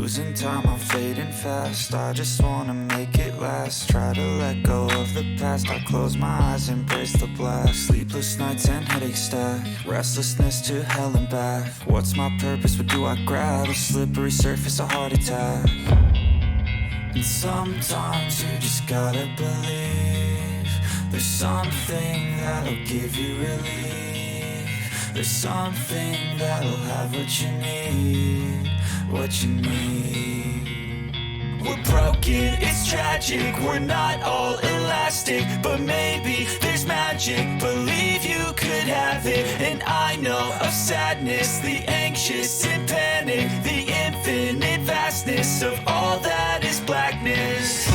losing time, I'm fading fast. I just wanna make it last. Try to let go of the past. I close my eyes, embrace the blast. Sleepless nights and headaches stack. Restlessness to hell and back. What's my purpose? What do I grab? A slippery surface, a heart attack. And sometimes you just gotta believe there's something that'll give you relief. There's something that'll have what you need, what you need. We're broken, it's tragic, we're not all elastic, but maybe there's magic, believe you could have it. And I know of sadness, the anxious and panic, the infinite vastness of all that is blackness.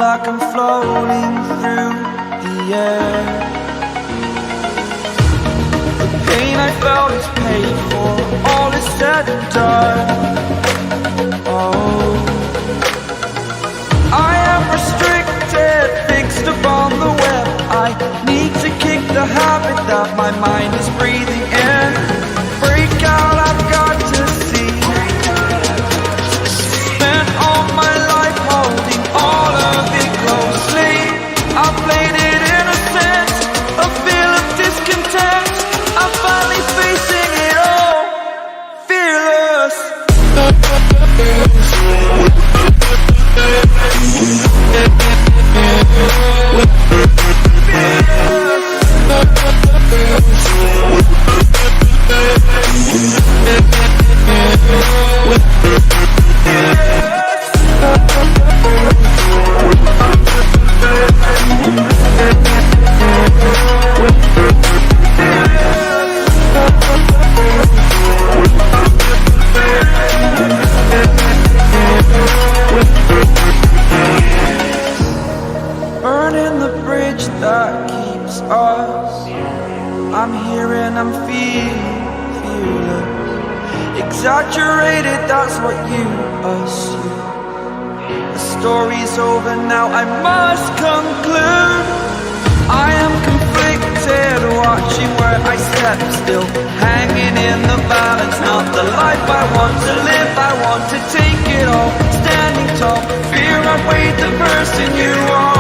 like I'm floating through the air. The pain I felt is paid for, all is said and done. Oh, I am restricted, fixed upon the web. I need to kick the habit that my mind is breathing in. Break out, I've got to see. Spent all my life holding all of it closely. I played it innocent, a feel of discontent. I'm finally facing it all, fearless. Burning the bridge that keeps us. I'm here and I'm feeling fearless. Exaggerated, that's what you assume. The story's over now, I must conclude. I am conflicted, watching where I step still, hanging in the balance. Not the life I want to live, I want to take it all. Standing tall, fear I weighed the person you are.